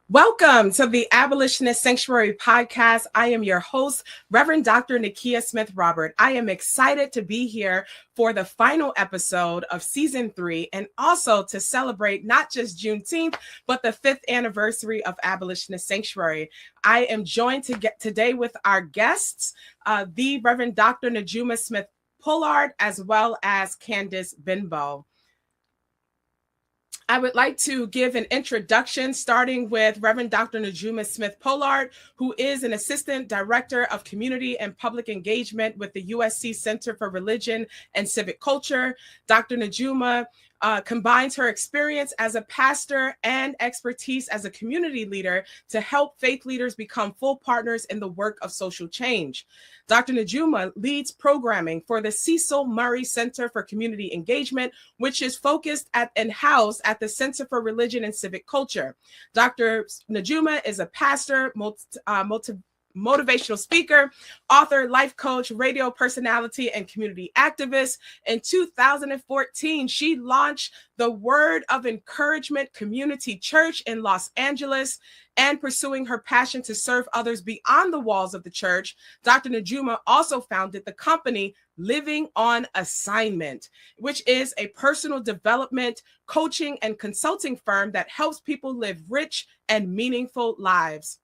Welcome to the Abolitionist Sanctuary podcast. I am your host, Reverend Dr. Nakia Smith-Robert. I am excited to be here for the final episode of season 3 and also to celebrate not just Juneteenth, but the 5th anniversary of Abolitionist Sanctuary. I am joined today with our guests, the Reverend Dr. Najuma Smith-Pollard, as well as Candace Benbow. I would like to give an introduction, starting with Reverend Dr. Najuma Smith-Pollard, who is an Assistant Director of Community and Public Engagement with the USC Center for Religion and Civic Culture. Dr. Najuma combines her experience as a pastor and expertise as a community leader to help faith leaders become full partners in the work of social change. Dr. Najuma leads programming for the Cecil Murray Center for Community Engagement, which is focused at and housed at the Center for Religion and Civic Culture. Dr. Najuma is a pastor, motivational speaker, author, life coach, radio personality, and community activist. In 2014, she launched the Word of Encouragement Community Church in Los Angeles. And pursuing her passion to serve others beyond the walls of the church, Dr. Najuma also founded the company Living on Assignment, which is a personal development, coaching, and consulting firm that helps people live rich and meaningful lives.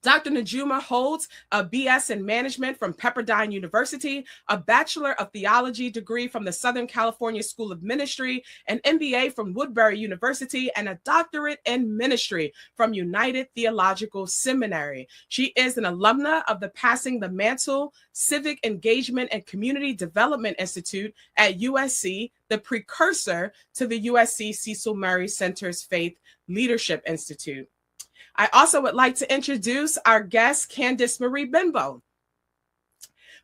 Dr. Najuma holds a BS in management from Pepperdine University, a Bachelor of Theology degree from the Southern California School of Ministry, an MBA from Woodbury University, and a doctorate in ministry from United Theological Seminary. She is an alumna of the Passing the Mantle Civic Engagement and Community Development Institute at USC, the precursor to the USC Cecil Murray Center's Faith Leadership Institute. I also would like to introduce our guest, Candace Marie Benbow,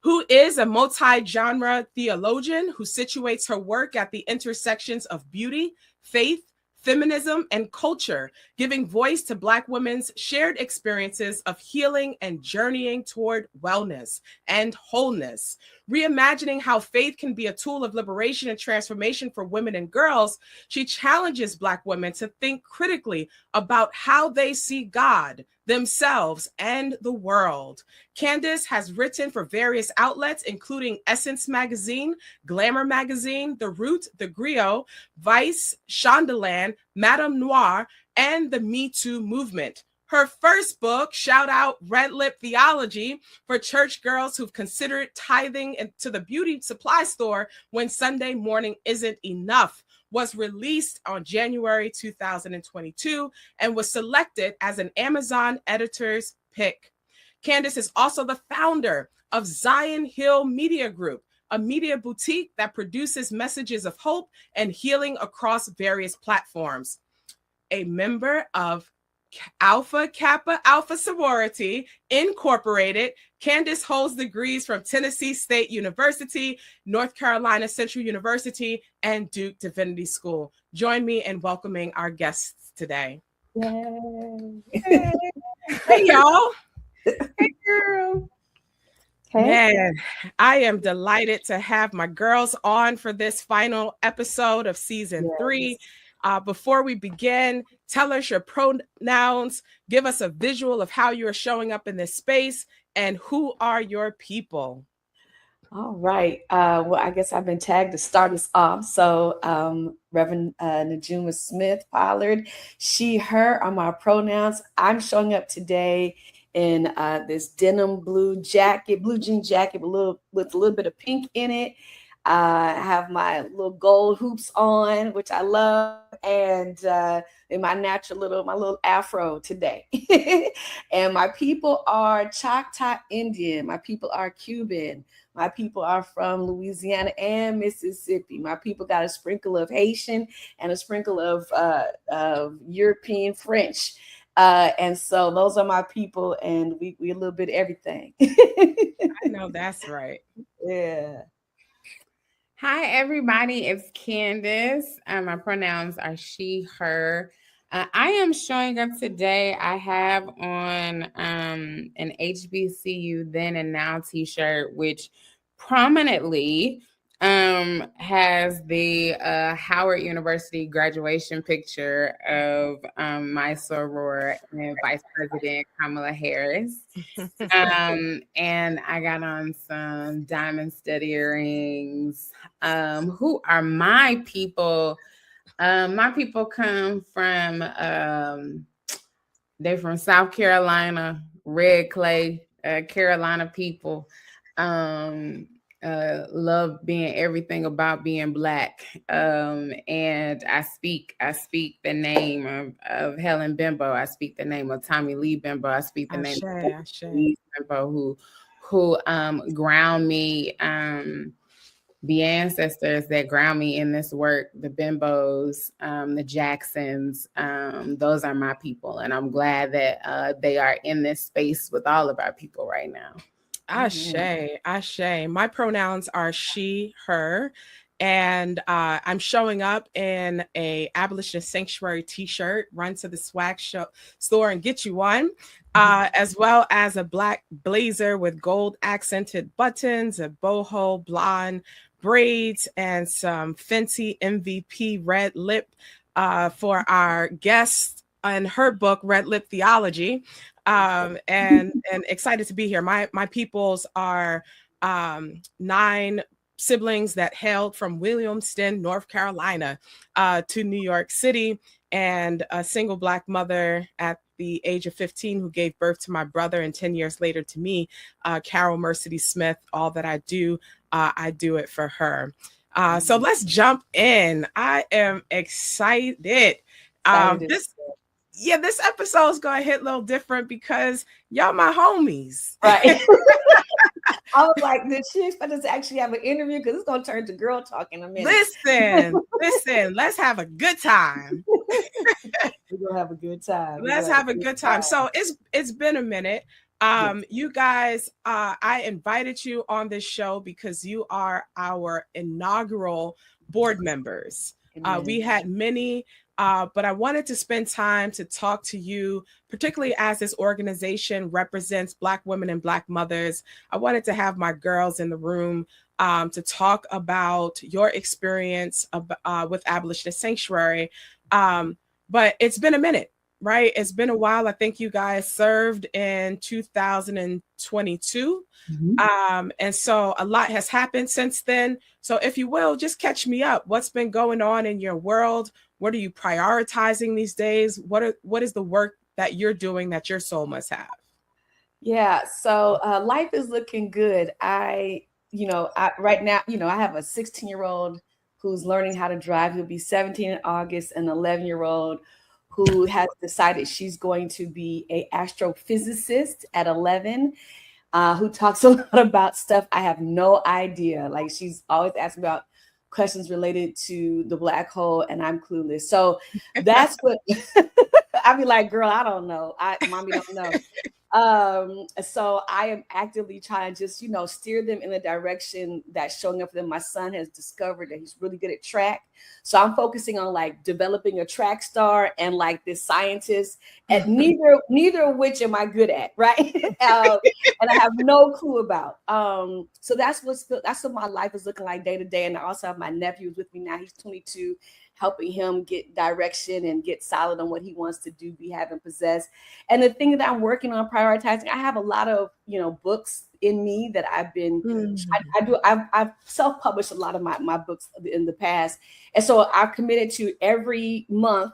who is a multi-genre theologian who situates her work at the intersections of beauty, faith, feminism, and culture, giving voice to Black women's shared experiences of healing and journeying toward wellness and wholeness. Reimagining how faith can be a tool of liberation and transformation for women and girls, she challenges Black women to think critically about how they see God, themselves, and the world. Candace has written for various outlets, including Essence Magazine, Glamour Magazine, The Root, The Griot, Vice, Shondaland, Madame Noir, and the Me Too movement. Her first book, shout out Red Lip Theology, for church girls who've considered tithing to the beauty supply store when Sunday morning isn't enough, was released on January 2022 and was selected as an Amazon editor's pick. Candace is also the founder of Zion Hill Media Group, a media boutique that produces messages of hope and healing across various platforms. A member of Alpha Kappa Alpha Sorority Incorporated, Candace holds degrees from Tennessee State University, North Carolina Central University, and Duke Divinity School. Join me in welcoming our guests today. Yay. Hey, y'all. Hey, girl. Hey. Man, I am delighted to have my girls on for this final episode of season 3. Before we begin, tell us your pronouns, give us a visual of how you are showing up in this space, and who are your people? All right. Well, I guess I've been tagged to start us off. So Reverend Najuma Smith-Pollard, she, her are my pronouns. I'm showing up today in this denim blue jean jacket with a little bit of pink in it. I have my little gold hoops on, which I love, and in my little afro today. And my people are Choctaw Indian. My people are Cuban. My people are from Louisiana and Mississippi. My people got a sprinkle of Haitian and a sprinkle of European French. And so those are my people, and we a little bit of everything. I know that's right. Yeah. Hi, everybody. It's Candace. My pronouns are she, her. I am showing up today. I have on an HBCU Then and Now t-shirt, which prominently has the Howard University graduation picture of my soror and Vice President Kamala Harris. And I got on some diamond stud earrings. Who are my people? My people come from they're from South Carolina, red clay, Carolina people. Love being everything about being Black. And I speak the name of Helen Bimbo. I speak the name of Tommy Lee Bimbo. I speak the name of Lee Bimbo, who ground me. The ancestors that ground me in this work, the Bimbos, the Jacksons, those are my people. And I'm glad that they are in this space with all of our people right now. Ashe, ashe. My pronouns are she, her, and I'm showing up in a Abolitionist Sanctuary t-shirt. Run to the swag store and get you one, as well as a black blazer with gold accented buttons, a boho blonde braids, and some Fenty MVP red lip for our guest in her book, Red Lip Theology. And excited to be here. My peoples are 9 siblings that hailed from Williamston, North Carolina, to New York City, and a single Black mother at the age of 15 who gave birth to my brother, and 10 years later to me, Carol Mercedy Smith. All that I do it for her. So let's jump in. I am excited. This episode is going to hit a little different because y'all my homies. Right. I was like, did she expect us to actually have an interview? Because it's going to turn to girl talk in a minute. Listen, let's have a good time. We're going to have a good time. Let's have a good time. So it's been a minute. You guys, I invited you on this show because you are our inaugural board members. We had many, but I wanted to spend time to talk to you, particularly as this organization represents Black women and Black mothers. I wanted to have my girls in the room to talk about your experience with Abolitionist Sanctuary. But it's been a minute, right? It's been a while. I think you guys served in 2022. And so a lot has happened since then. So if you will, just catch me up. What's been going on in your world? What are you prioritizing these days? What is the work that you're doing that your soul must have? Yeah, so life is looking good. Right now, I have a 16-year-old who's learning how to drive. He'll be 17 in August, an 11-year-old who has decided she's going to be an astrophysicist at 11, who talks a lot about stuff I have no idea. Like, she's always asking about questions related to the black hole, and I'm clueless. So that's what I'd be like, girl, I don't know. Mommy don't know. So I am actively trying to just, steer them in the direction that's showing up for them. My son has discovered that he's really good at track. So I'm focusing on like developing a track star and like this scientist, and neither of which am I good at, right? And I have no clue about. So that's what my life is looking like day to day. And I also have my nephew with me now. He's 22, helping him get direction and get solid on what he wants to do, be, have, and possess. And the thing that I'm working on prioritizing, I have a lot of, books in me that I've been, I've self-published a lot of my books in the past. And so I've committed to every month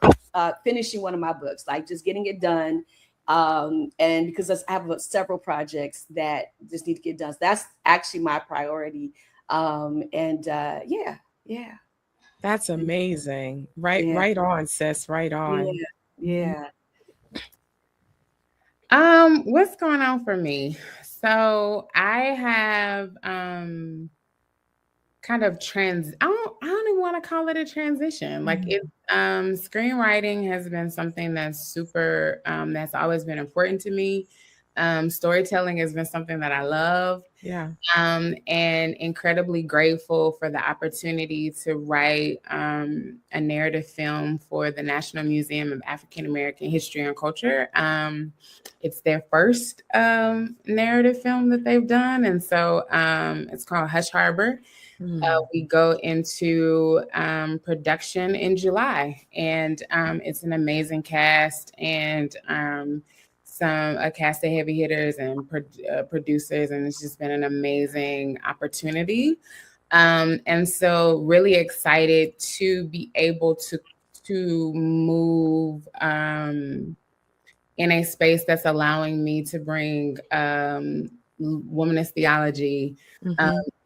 finishing one of my books, like just getting it done. And because I have several projects that just need to get done. So that's actually my priority. Yeah. That's amazing. Right on, sis. Right on. Yeah. What's going on for me? So I have kind of I don't even want to call it a transition. Like screenwriting has been something that's super that's always been important to me. Storytelling has been something that I love. Yeah. And incredibly grateful for the opportunity to write a narrative film for the National Museum of African American History and Culture. It's their first narrative film that they've done. And so it's called Hush Harbor. We go into production in July, and it's an amazing cast and a cast of heavy hitters and producers, and it's just been an amazing opportunity. And so really excited to be able to move in a space that's allowing me to bring womanist theology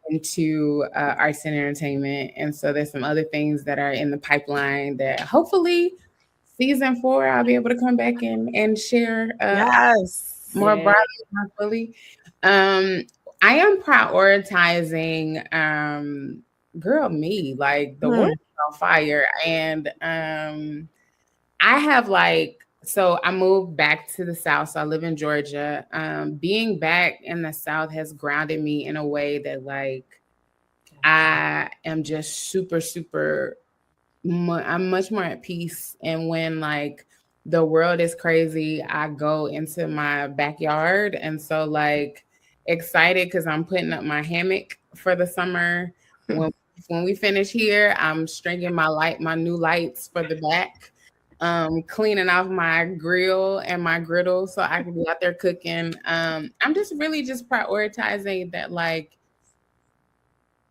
into arts and entertainment. And so there's some other things that are in the pipeline that hopefully season 4, I'll be able to come back and share more broadly, more fully. I am prioritizing girl me, like the world is on fire. And I have so I moved back to the South. So I live in Georgia. Being back in the South has grounded me in a way that I am just super, super, I'm much more at peace. And when the world is crazy, I go into my backyard. And so excited because I'm putting up my hammock for the summer. When we finish here, I'm stringing my new lights for the back. Cleaning off my grill and my griddle so I can be out there cooking. I'm just really just prioritizing that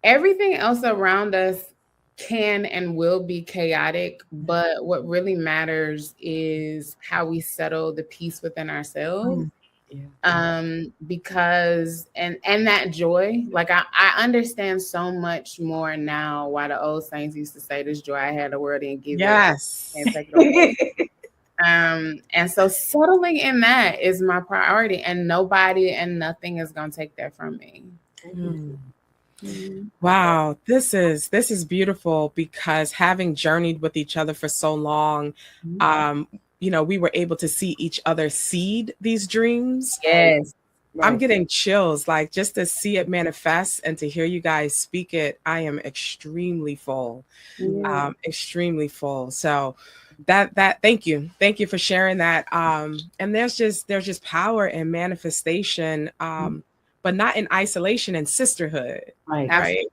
everything else around us can and will be chaotic, but what really matters is how we settle the peace within ourselves. Because and that joy, I understand so much more now why the old saints used to say, "This joy I had, the world didn't give it." Can't take it away. And so settling in that is my priority, and nobody and nothing is gonna take that from me. Wow, this is beautiful, because having journeyed with each other for so long, we were able to see each other seed these dreams. Yes. Right. I'm getting chills, just to see it manifest and to hear you guys speak it. I am extremely full, extremely full. So that thank you for sharing that. And there's just power and manifestation, but not in isolation and sisterhood. Right.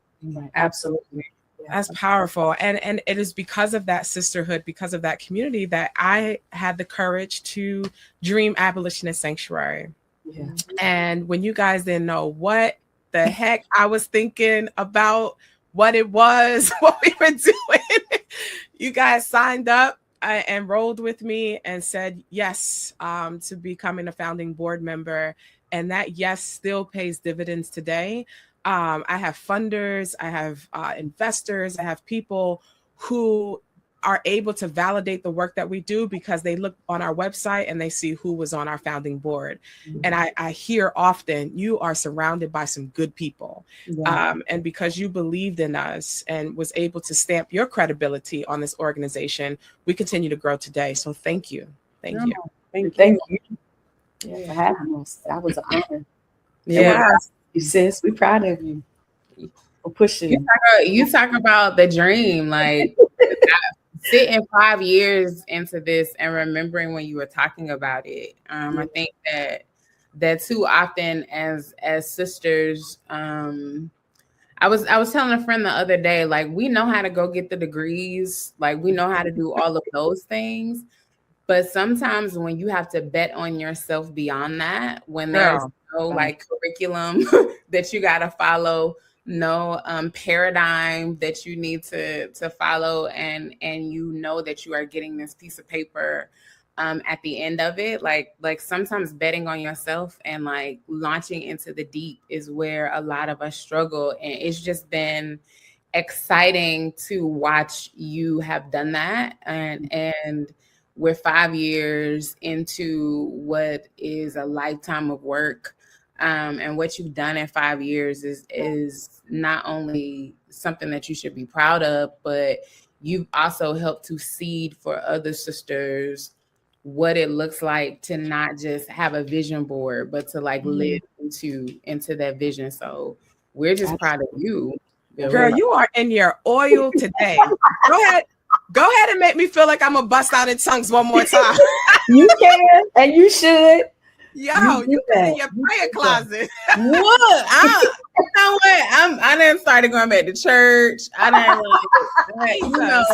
Absolutely. That's powerful. And it is because of that sisterhood, because of that community, that I had the courage to dream Abolitionist Sanctuary. Yeah. And when you guys didn't know what the heck I was thinking about, what it was, what we were doing, you guys signed up and rolled with me and said yes to becoming a founding board member. And that yes still pays dividends today. I have funders, I have investors, I have people who are able to validate the work that we do because they look on our website and they see who was on our founding board. And I hear often, you are surrounded by some good people. And because you believed in us and was able to stamp your credibility on this organization, we continue to grow today. So thank you. Thank you. Thank you. Yeah, for having us. That was an honor. Yeah. You sis, we proud of you for pushing. You talk about the dream, sitting 5 years into this and remembering when you were talking about it. I think that too often as sisters, I was telling a friend the other day, we know how to go get the degrees, we know how to do all of those things. But sometimes when you have to bet on yourself beyond that, when there's no curriculum that you got to follow, no paradigm that you need to follow, and you know that you are getting this piece of paper at the end of it, sometimes betting on yourself and launching into the deep is where a lot of us struggle. And it's just been exciting to watch you have done that, and we're 5 years into what is a lifetime of work. And what you've done in 5 years is not only something that you should be proud of, but you've also helped to seed for other sisters what it looks like to not just have a vision board, but to live into that vision. So we're just proud of you. Girl, you are in your oil today. Go ahead and make me feel like I'm gonna bust out in tongues one more time. You can, and you should. Yo, you been in your prayer closet. What? You know what? I didn't started going back to church. I didn't gonna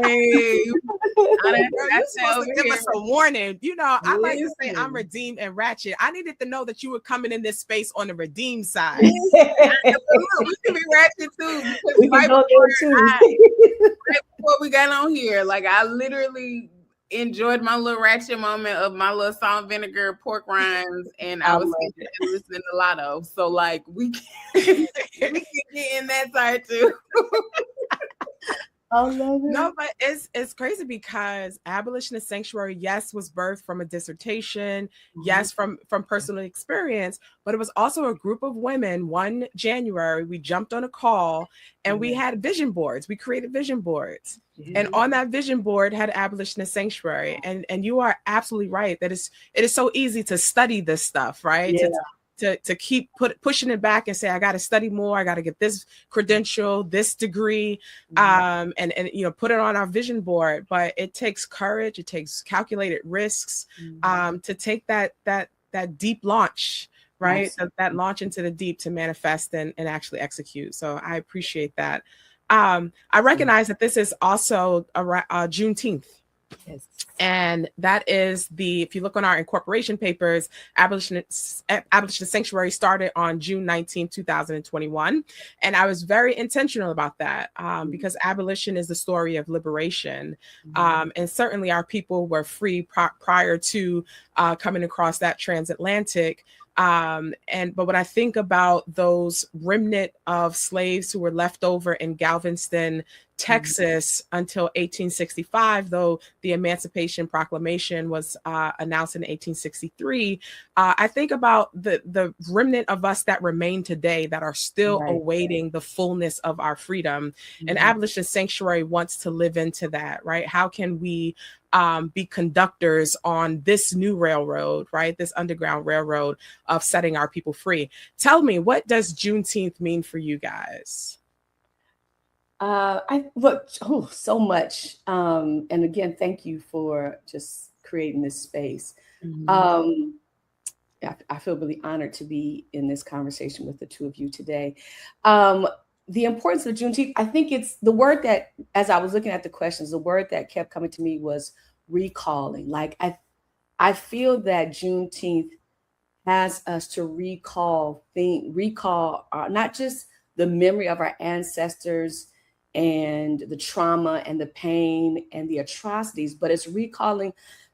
say. You're supposed to give us a warning. You know, I like to say I'm redeemed and ratchet. I needed to know that you were coming in this space on the redeemed side. Look, we can be ratchet too. We can go there too. Right before we got on here, like I literally enjoyed my little ratchet moment of my little salt and vinegar pork rinds, and I was listening to Lotto. So like we can get in that side too. I love it. No, but it's crazy because Abolitionist Sanctuary, yes, was birthed from a dissertation, yes, from personal experience, but it was also a group of women. One January, we jumped on a call and we had vision boards. We created vision boards. And on that vision board had Abolitionist Sanctuary. And you are absolutely right that it is so easy to study this stuff, right? Yeah. To keep pushing it back and say, I got to study more. I got to get this credential, this degree, and put it on our vision board. But it takes courage. It takes calculated risks to take that deep launch, right? That launch into the deep to manifest and actually execute. So I appreciate that. I recognize that this is also Juneteenth. Yes. And that is if you look on our incorporation papers, Abolitionist Sanctuary started on June 19, 2021. And I was very intentional about that because abolition is the story of liberation. And certainly our people were free prior to coming across that transatlantic. But when I think about those remnant of slaves who were left over in Galveston, Texas until 1865, though the Emancipation Proclamation was announced in 1863, I think about the remnant of us that remain today that are still awaiting the fullness of our freedom. And Abolitionist Sanctuary wants to live into that, right? How can we be conductors on this new railroad, right? This underground railroad of setting our people free. Tell me, what does Juneteenth mean for you guys? So much. And again, thank you for just creating this space. I feel really honored to be in this conversation with the two of you today. The importance of Juneteenth, I think it's the word that, as I was looking at the questions, the word that kept coming to me was recalling. Like I feel that Juneteenth has us to recall not just the memory of our ancestors and the trauma and the pain and the atrocities, but it's recalling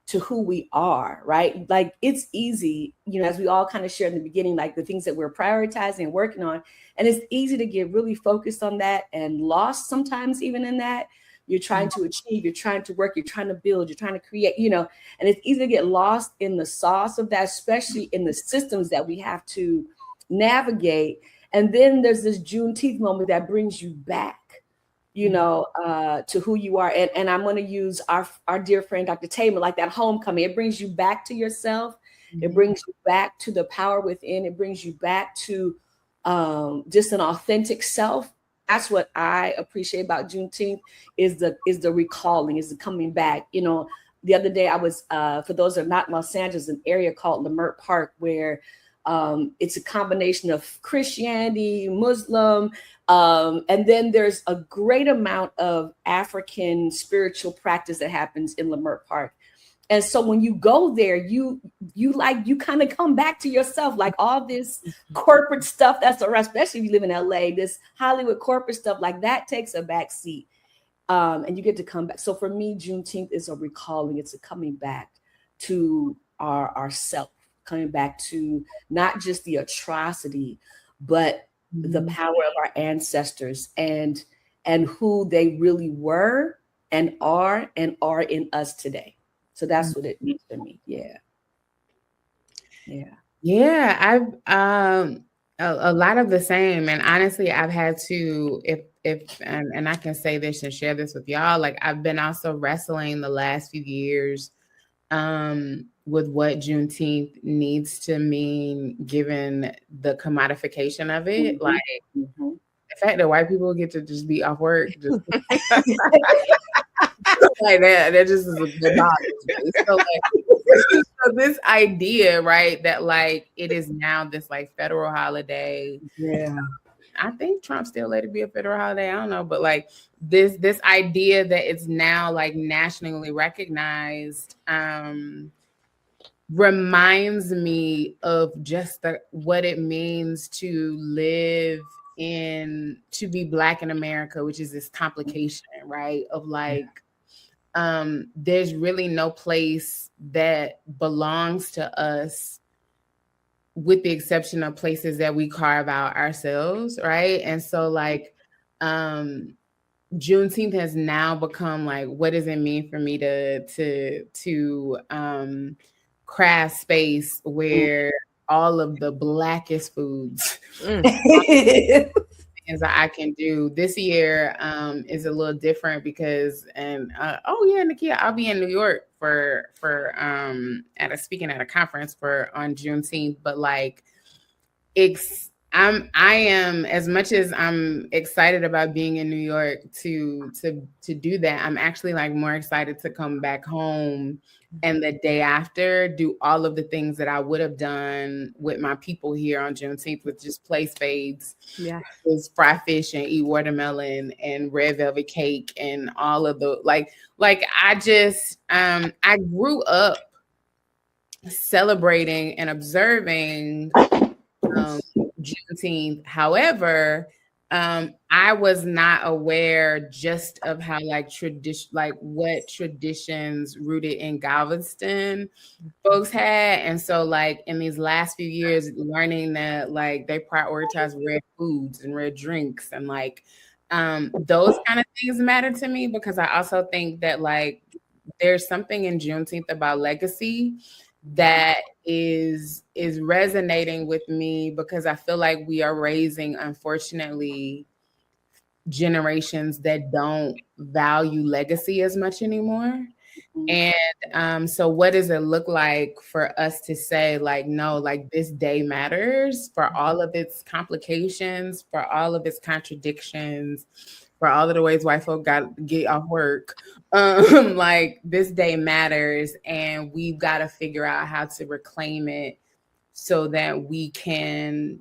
to who we are, right? Like it's easy, as we all kind of shared in the beginning, like the things that we're prioritizing and working on. And it's easy to get really focused on that and lost sometimes even in that. You're trying to achieve, you're trying to work, you're trying to build, you're trying to create, and it's easy to get lost in the sauce of that, especially in the systems that we have to navigate. And then there's this Juneteenth moment that brings you back, to who you are. And I'm going to use our dear friend, Dr. Tamer, like that homecoming. It brings you back to yourself. It brings you back to the power within. It brings you back to just an authentic self. That's what I appreciate about Juneteenth is the recalling, is the coming back. The other day I was, for those that are not in Los Angeles, an area called Leimert Park where it's a combination of Christianity, Muslim, and then there's a great amount of African spiritual practice that happens in Leimert Park. And so when you go there, you kind of come back to yourself, like all this corporate stuff that's around, especially if you live in LA, this Hollywood corporate stuff, like that takes a back seat. And you get to come back. So for me, Juneteenth is a recalling, it's a coming back to our self, coming back to not just the atrocity, but the power of our ancestors and who they really were and are in us today. So that's what it means for me. Yeah. I've a lot of the same. And honestly, I've had to, and I can say this and share this with y'all, like I've been also wrestling the last few years with what Juneteenth needs to mean given the commodification of it. Like the fact that white people get to just be off work. Like that just is a good knowledge. So like, so this idea, right, that like it is now this like federal holiday. Yeah. I think Trump still let it be a federal holiday. I don't know, but like this idea that it's now like nationally recognized reminds me of just what it means to live to be Black in America, which is this complication, right? Of like, there's really no place that belongs to us with the exception of places that we carve out ourselves, right? And so like Juneteenth has now become like, what does it mean for me to craft space where all of the Blackest foods things that I can do. This year is a little different because Nakia, I'll be in New York for speaking at a conference on Juneteenth, but like I am, as much as I'm excited about being in New York to do that, I'm actually like more excited to come back home and the day after do all of the things that I would have done with my people here on Juneteenth, with just play spades, just fry fish and eat watermelon and red velvet cake and all of the like I just I grew up celebrating and observing Juneteenth. However, I was not aware just of how what traditions rooted in Galveston folks had. And so like in these last few years, learning that like they prioritize red foods and red drinks and like those kind of things matter to me, because I also think that like there's something in Juneteenth about legacy that is resonating with me, because I feel like we are raising, unfortunately, generations that don't value legacy as much anymore. And so what does it look like for us to say like, no, like this day matters for all of its complications, for all of its contradictions, for all of the ways white folk got to get off work. Like this day matters, and we've got to figure out how to reclaim it so that we can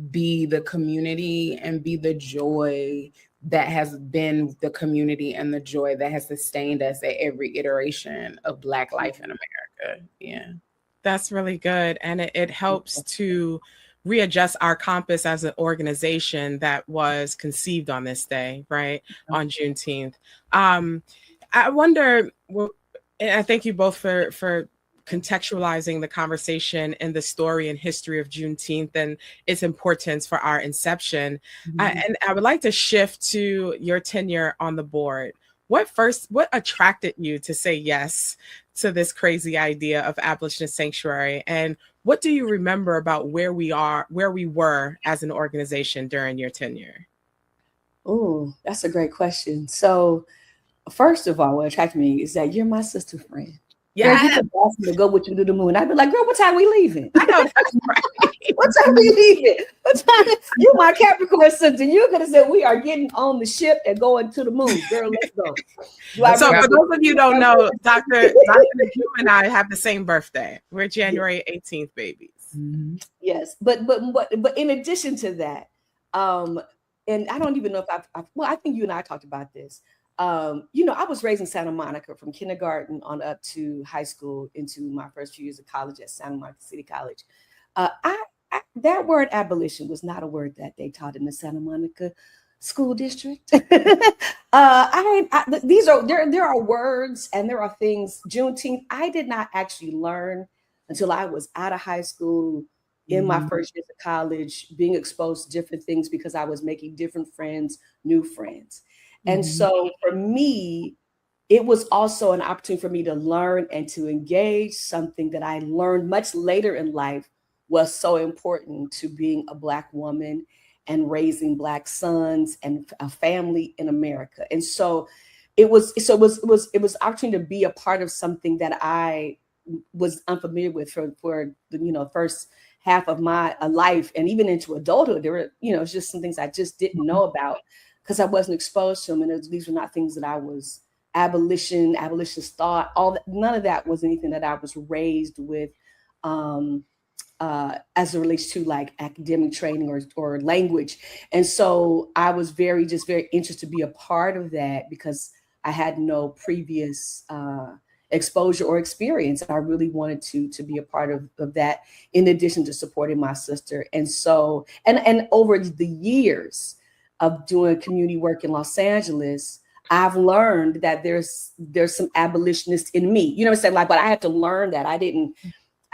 be the community and be the joy that has been the community and the joy that has sustained us at every iteration of Black life in America. Yeah. That's really good. And it helps to readjust our compass as an organization that was conceived on this day, right? On Juneteenth. I wonder, and I thank you both for contextualizing the conversation and the story and history of Juneteenth and its importance for our inception. And I would like to shift to your tenure on the board. What attracted you to say yes to this crazy idea of Abolitionist Sanctuary? And what do you remember about where we were as an organization during your tenure? Oh, that's a great question. So first of all, what attracted me is that you're my sister friend. Yeah, you could ask me to go with you to the moon. I'd be like, girl, what time we leaving? I know that's right. What time we leaving? What time? You my Capricorn sister. You're gonna say we are getting on the ship and going to the moon, girl. Let's go. So for those of you who don't know, Dr. Najum and I have the same birthday. We're January 18th babies. Yes, but in addition to that, and I don't even know if I think you and I talked about this. I was raised in Santa Monica from kindergarten on up to high school into my first few years of college at Santa Monica City College. That word abolition was not a word that they taught in the Santa Monica school district. There are words and there are things. Juneteenth, I did not actually learn until I was out of high school, in my first years of college, being exposed to different things because I was making different friends, new friends. And so for me, it was also an opportunity for me to learn and to engage something that I learned much later in life was so important to being a Black woman and raising Black sons and a family in America. And so it was opportunity to be a part of something that I was unfamiliar with for the first half of my life, and even into adulthood. There were just some things I just didn't know about, because I wasn't exposed to them, and these were not things that I was abolitionist thought, all that, none of that was anything that I was raised with. As it relates to like academic training or language. And so I was very interested to be a part of that because I had no previous exposure or experience. I really wanted to be a part of that, in addition to supporting my sister. And so, and over the years of doing community work in Los Angeles, I've learned that there's some abolitionists in me. You know what I'm saying? Like, but I had to learn that.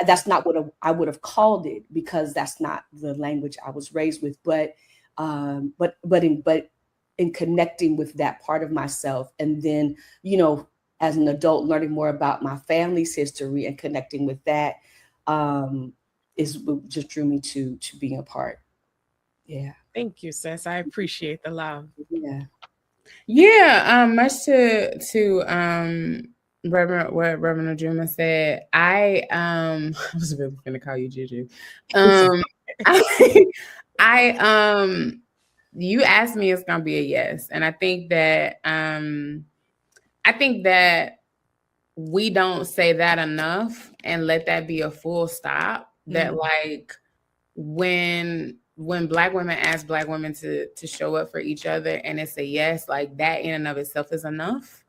That's not what I would have called it, because that's not the language I was raised with. But in connecting with that part of myself, and then, you know, as an adult, learning more about my family's history and connecting with that, is what just drew me to being a part. Yeah. Thank you, sis. I appreciate the love. Yeah. Yeah. Much to what Reverend Najuma said. I was really gonna call you Juju. I you asked me, it's gonna be a yes. And I think that we don't say that enough and let that be a full stop. That like when Black women ask Black women to show up for each other and it's a yes, like that in and of itself is enough.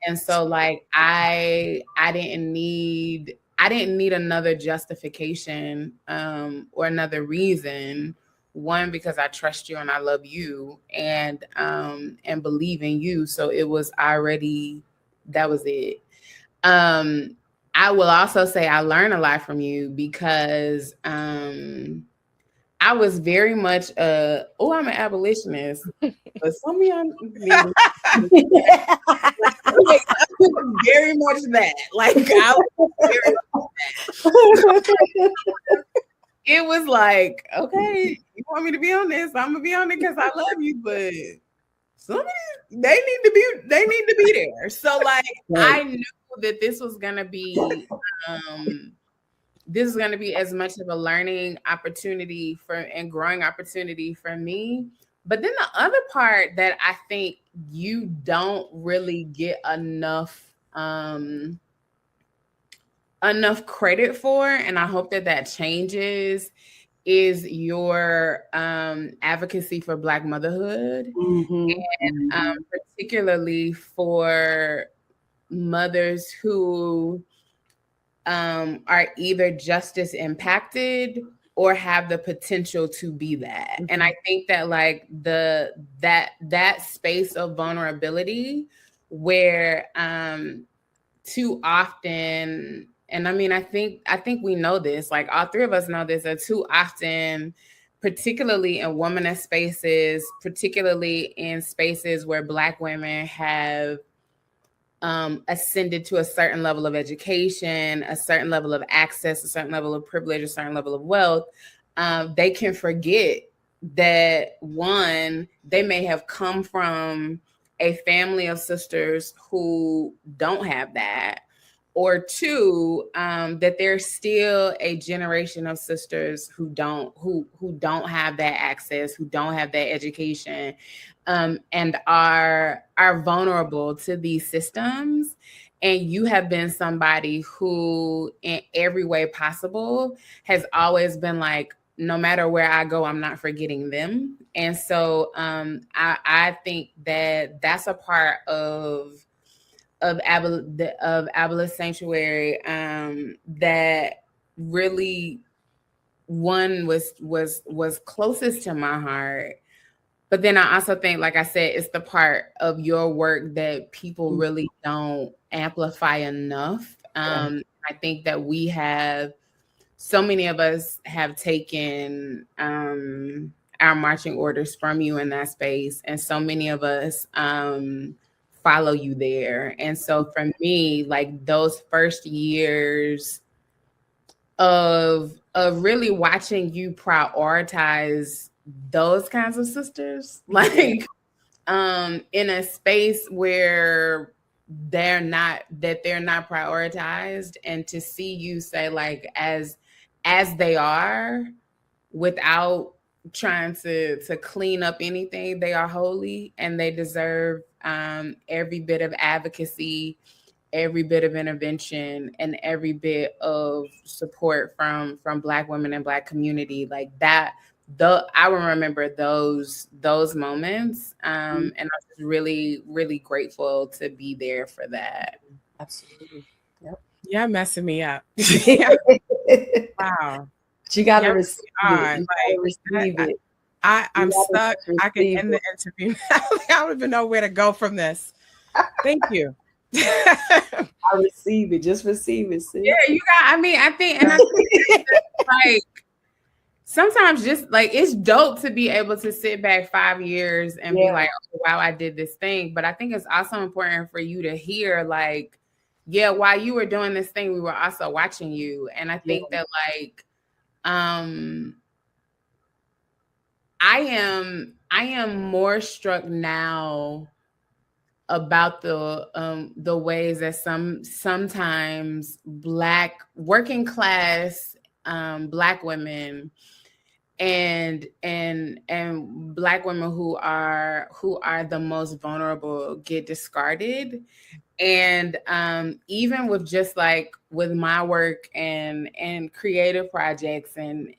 And so like I didn't need another justification or another reason. One, because I trust you and I love you and believe in you. So it was already, that was it. I will also say I learned a lot from you because I was very much I'm an abolitionist, but some of y'all very much that. Like I was very much that. It was like, okay, you want me to be on this? I'm gonna be on it because I love you, but somebody they need to be there. So like right. I knew that this was gonna be as much of a learning opportunity and growing opportunity for me. But then the other part that I think you don't really get enough credit for, and I hope that changes, is your advocacy for Black motherhood, and particularly for mothers who are either justice impacted or have the potential to be that. And I think that like that space of vulnerability where too often, and I mean, I think we know this, like all three of us know this, that too often, particularly in womanist spaces, particularly in spaces where Black women have ascended to a certain level of education, a certain level of access, a certain level of privilege, a certain level of wealth, they can forget that, one, they may have come from a family of sisters who don't have that, or two, that there's still a generation of sisters who don't have that access, who don't have that education, and are vulnerable to these systems. And you have been somebody who, in every way possible, has always been like, no matter where I go, I'm not forgetting them. And so I think that that's a part of Abolitionist Sanctuary that really, one, was closest to my heart. But then I also think, like I said, it's the part of your work that people really don't amplify enough. I think that so many of us have taken our marching orders from you in that space, and so many of us follow you there. And so for me, like those first years of really watching you prioritize those kinds of sisters, like in a space where they're not prioritized, and to see you say, like, as they are, without trying to clean up anything. They are holy, and they deserve every bit of advocacy, every bit of intervention, and every bit of support from Black women and Black community. Like that, I will remember those moments, and I'm just really, really grateful to be there for that. Absolutely. Yep. You're messing me up. Wow. But you gotta receive it. You gotta receive it. I'm stuck. I can end the interview now. I don't even know where to go from this. Thank you. I receive it. Just receive it. Sis. Yeah, you got. I mean, I think like sometimes just like it's dope to be able to sit back 5 years and be like, oh, wow, I did this thing. But I think it's also important for you to hear like, yeah, while you were doing this thing, we were also watching you. And I think that like, I am more struck now about the ways that sometimes Black working class Black women and Black women who are the most vulnerable get discarded. And even with just like with my work and creative projects and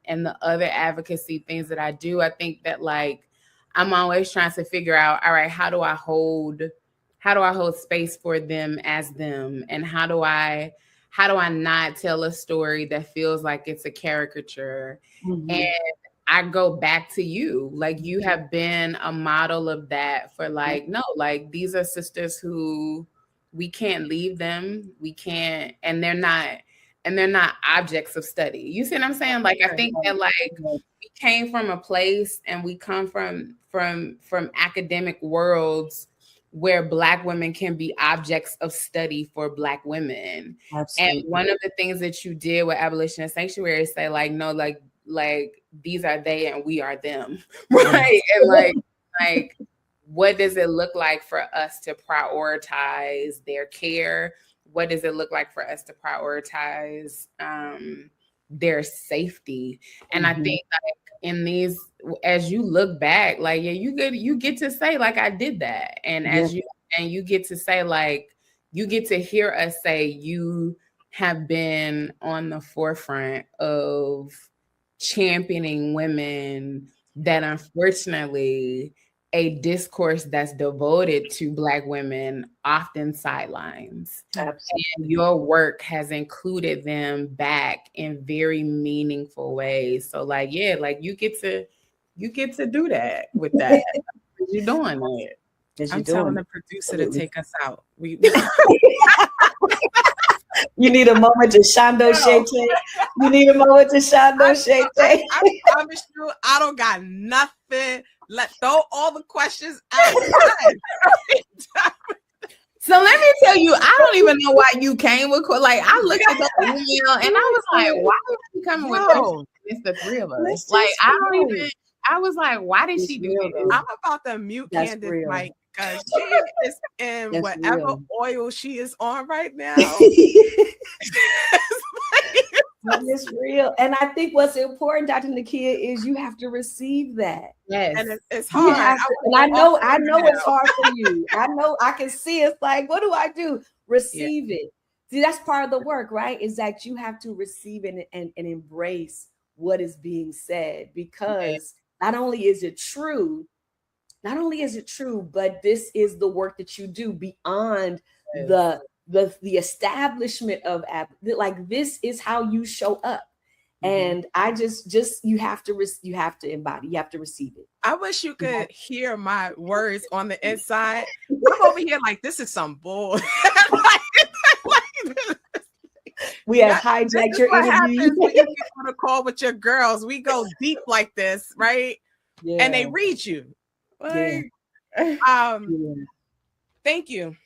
the other advocacy things that I do, I think that like I'm always trying to figure out, all right, how do I hold space for them as them, and how do I not tell a story that feels like it's a caricature? And I go back to you. Like you have been a model of that for like, no, like these are sisters who we can't leave them. We can't, and they're not objects of study. You see what I'm saying? Like, I think that like we came from a place and we come from academic worlds where Black women can be objects of study for Black women. Absolutely. And one of the things that you did with Abolitionist Sanctuary is say like, no, like these are they and we are them, right? And like what does it look like for us to prioritize their care? What does it look like for us to prioritize their safety? And I think like in these, as you look back, like you get to say like I did that, and as you get to say like you get to hear us say you have been on the forefront of championing women that unfortunately a discourse that's devoted to Black women often sidelines. Absolutely. And your work has included them back in very meaningful ways. So like, yeah, like you get to do that with that. You're doing it. I'm telling the producer to take us out. You need a moment to Shando Shete. You need a moment to Shando Shete. I promise you, I don't got nothing. Let's throw all the questions out. So let me tell you, I don't even know why you came with like I looked at the email and I was like, why are you coming with questions? It's the three of us. Like I was like, why did she do this? I'm about to mute Candace Mike because she is in whatever oil she is on right now. That is real. And I think what's important, Dr. Nakia, is you have to receive that. Yes. And it's hard. And I know it's hard for you. I know I can see it's like, what do I do? Receive it. See, that's part of the work, right? Is that you have to receive it and embrace what is being said, because not only is it true, but this is the work that you do beyond the establishment of like this is how you show up. And I just you have to embody, you have to receive it. I wish you could hear my words on the inside. I'm over here like this is some bull. We have hijacked your interview. When you get on a call with your girls, we go deep like this, right? Yeah. And they read you. Like, Thank you.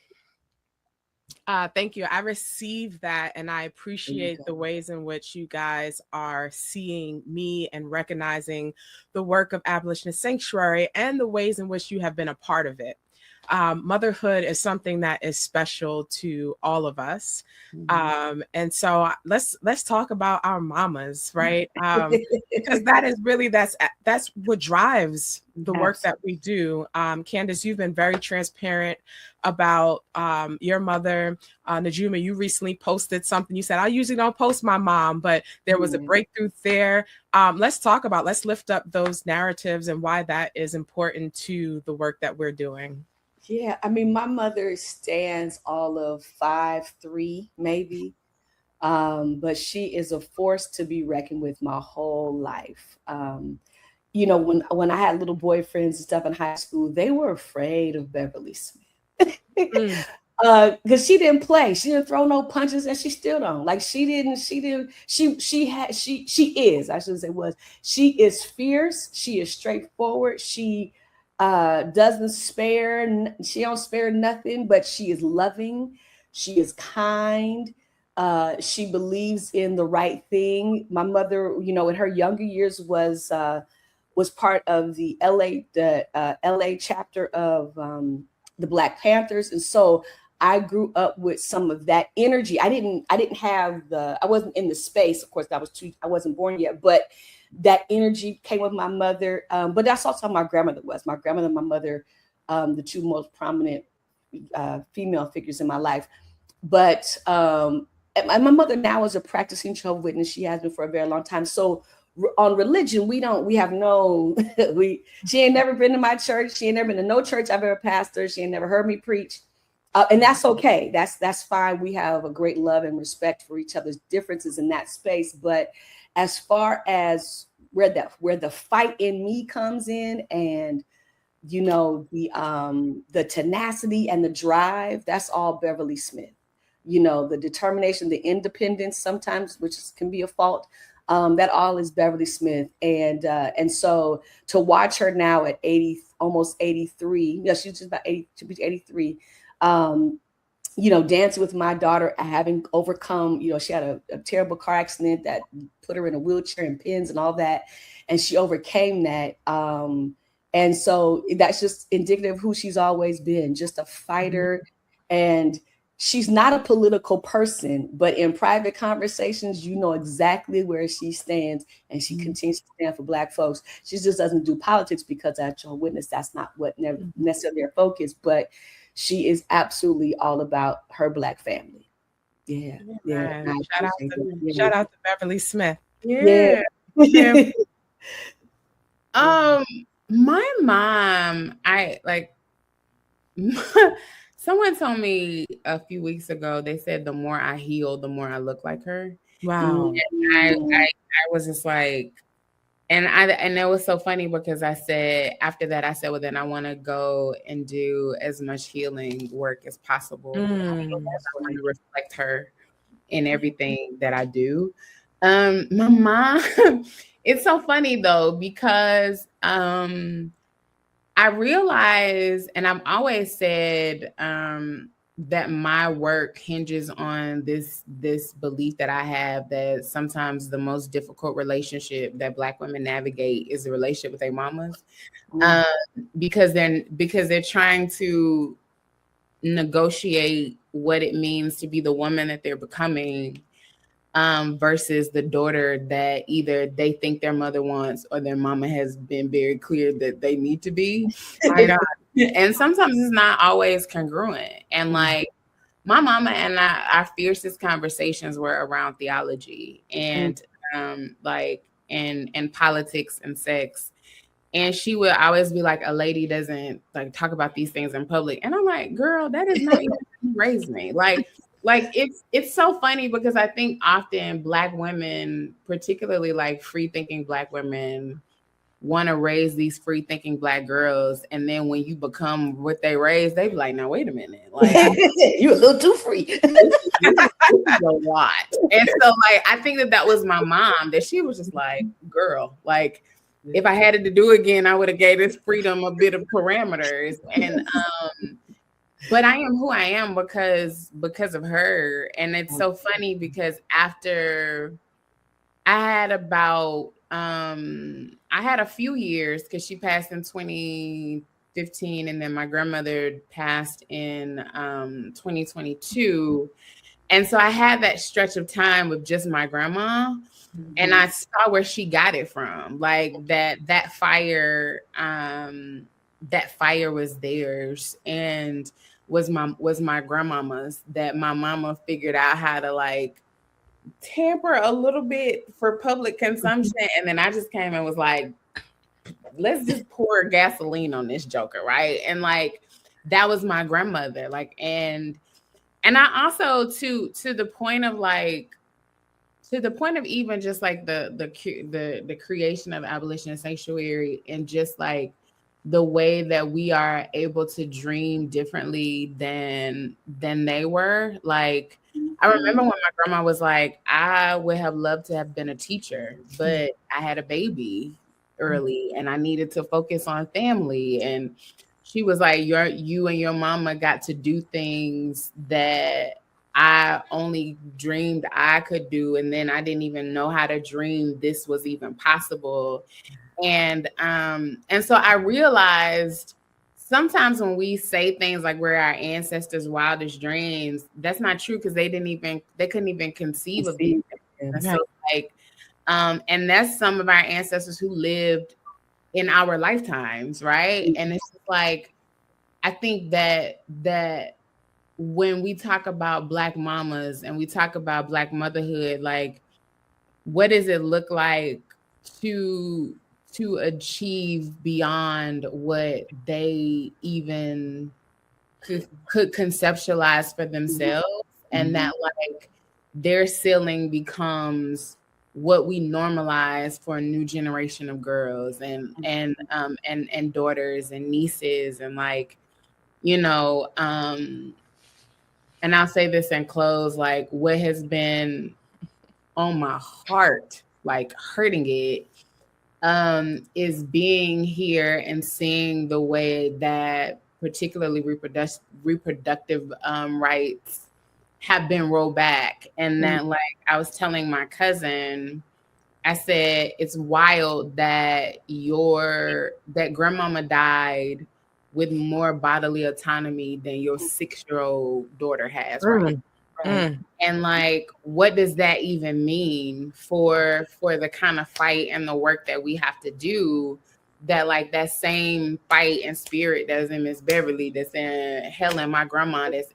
Thank you. I received that, and I appreciate the ways in which you guys are seeing me and recognizing the work of Abolitionist Sanctuary and the ways in which you have been a part of it. motherhood is something that is special to all of us. And so let's talk about our mamas, right? Because that is really, that's what drives the work that we do. Candace, you've been very transparent about your mother. Najuma, you recently posted something. You said, I usually don't post my mom, but there was a breakthrough there. Let's lift up those narratives and why that is important to the work that we're doing. Yeah, I mean, my mother stands all of 5'3", maybe. But she is a force to be reckoned with my whole life. You know, when I had little boyfriends and stuff in high school, they were afraid of Beverly Smith. Because she didn't play, she didn't throw no punches, and she still don't. Like she is fierce, she is straightforward, she doesn't spare, she don't spare nothing, but she is loving, she is kind. She believes in the right thing. My mother, you know, in her younger years was part of the LA chapter of the Black Panthers, and so I grew up with some of that energy. I wasn't in the space, of course. I wasn't born yet, but that energy came with my mother. But that's also how my grandmother was. My grandmother and my mother, the two most prominent female figures in my life. But my mother now is a practicing Jehovah's Witness. She has been for a very long time. So on religion, she ain't never been to my church. She ain't never been to no church I've ever pastored. She ain't never heard me preach. And that's okay. That's fine. We have a great love and respect for each other's differences in that space. But as far as where the fight in me comes in, and you know, the tenacity and the drive, that's all Beverly Smith. You know, the determination, the independence sometimes, which can be a fault. That all is Beverly Smith. And so to watch her now at 80, almost 83, she's just about 80 to be 83, you know, dancing with my daughter, having overcome, you know, she had a terrible car accident that put her in a wheelchair and pins and all that. And she overcame that. And so that's just indicative of who she's always been, just a fighter. And she's not a political person, but in private conversations, you know exactly where she stands, and she continues to stand for Black folks. She just doesn't do politics because at Jehovah's Witness, that's not what necessarily their focus, but she is absolutely all about her Black family. Yeah. Shout out to Beverly Smith. Yeah. My mom, someone told me a few weeks ago, they said the more I heal, the more I look like her. Wow. And I was just like, and it was so funny because I said, after that, I said, well, then I want to go and do as much healing work as possible. I want to reflect her in everything that I do. My mom, it's so funny though, because I realized, and I've always said that my work hinges on this belief that I have that sometimes the most difficult relationship that Black women navigate is the relationship with their mamas, because they're trying to negotiate what it means to be the woman that they're becoming, versus the daughter that either they think their mother wants or their mama has been very clear that they need to be. And sometimes it's not always congruent. And like my mama and our fiercest conversations were around theology and and politics and sex. And she would always be like, a lady doesn't like talk about these things in public. And I'm like, girl, that is not even who raised me. Like it's so funny because I think often Black women, particularly like free thinking Black women, want to raise these free thinking Black girls. And then when you become what they raised, they be like, now wait a minute. Like you're a little too free. This is a lot. And so like, I think that was my mom, that she was just like, girl, like, if I had it to do again, I would have gave this freedom a bit of parameters. And but I am who I am because of her. And it's so funny because after I had about I had a few years, because she passed in 2010, 15, and then my grandmother passed in 2022. And so I had that stretch of time with just my grandma, and I saw where she got it from. Like that fire was theirs and was my grandmama's, that my mama figured out how to like tamper a little bit for public consumption. And then I just came and was like, let's just pour gasoline on this joker, right? And like that was my grandmother. Like, and I also to the point of even just like the creation of Abolitionist Sanctuary, and just like the way that we are able to dream differently than they were. Like, I remember when my grandma was like, I would have loved to have been a teacher, but I had a baby early and I needed to focus on family. And she was like, you and your mama got to do things that I only dreamed I could do. And then I didn't even know how to dream this was even possible. And so I realized sometimes when we say things like we're our ancestors' wildest dreams, that's not true, because they couldn't even conceive of these things. So like, and that's some of our ancestors who lived in our lifetimes, right? And it's just like, I think that when we talk about Black mamas and we talk about Black motherhood, like, what does it look like to achieve beyond what they even could conceptualize for themselves? And that like their ceiling becomes what we normalize for a new generation of girls and daughters and nieces, and like, you know, and I'll say this in close, like what has been on my heart, like hurting it, is being here and seeing the way that particularly reproductive rights have been rolled back. And that, like, I was telling my cousin, I said, it's wild that that grandmama died with more bodily autonomy than your 6-year-old daughter has, right? And like, what does that even mean for the kind of fight and the work that we have to do? That like that same fight and spirit that's in Miss Beverly, that's in Helen, my grandma, that's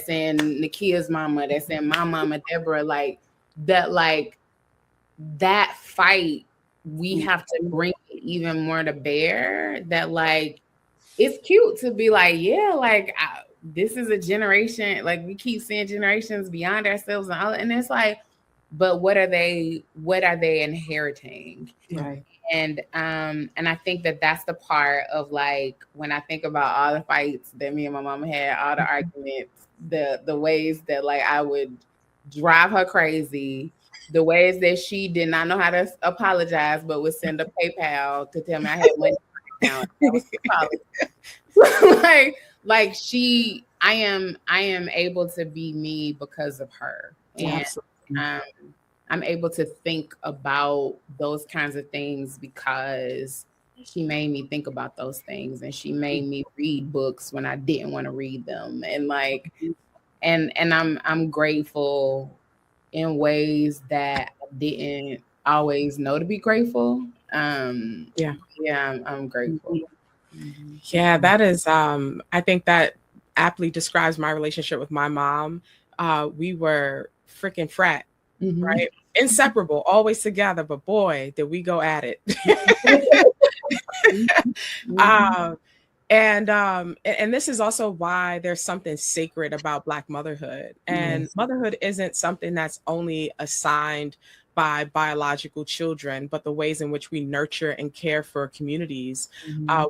in Nakia's mama, that's in my mama Deborah, like that fight, we have to bring it even more to bear. That like, it's cute to be like, yeah, like this is a generation, like we keep seeing generations beyond ourselves and all, and it's like, but what are they inheriting? Right. And I think that that's the part of like, when I think about all the fights that me and my mama had, all the arguments, the ways that like I would drive her crazy, the ways that she did not know how to apologize, but would send a PayPal to tell me I had money in my account. like she, I am able to be me because of her. And I'm able to think about those kinds of things because she made me think about those things, and she made me read books when I didn't want to read them. And like, and I'm grateful in ways that I didn't always know to be grateful. I'm grateful. Yeah, that is, I think that aptly describes my relationship with my mom. We were freaking frat, right? Inseparable, always together, but boy, did we go at it. And this is also why there's something sacred about Black motherhood. And motherhood isn't something that's only assigned by biological children, but the ways in which we nurture and care for communities,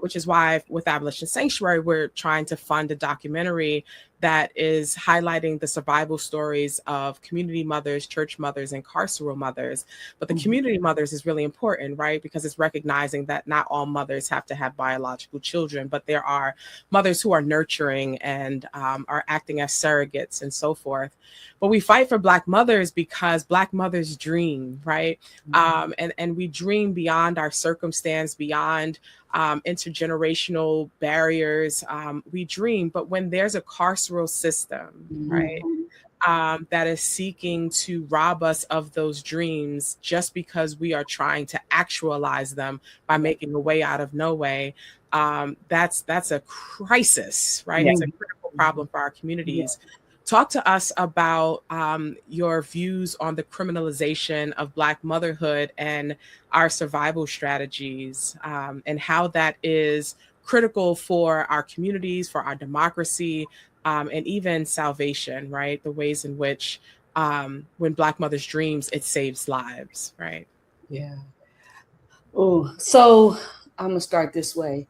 which is why with Abolitionist Sanctuary, we're trying to fund a documentary that is highlighting the survival stories of community mothers, church mothers, and carceral mothers. But the community mothers is really important, right? Because it's recognizing that not all mothers have to have biological children, but there are mothers who are nurturing and are acting as surrogates and so forth. But we fight for Black mothers because Black mothers dream. dream, right? And we dream beyond our circumstance, beyond intergenerational barriers. We dream, but when there's a carceral system, right, that is seeking to rob us of those dreams just because we are trying to actualize them by making a way out of no way, that's a crisis, right? It's a critical problem for our communities. Talk to us about your views on the criminalization of Black motherhood and our survival strategies, and how that is critical for our communities, for our democracy, and even salvation, right? The ways in which when Black mothers dreams, it saves lives, right? Yeah. Oh, so I'm gonna start this way.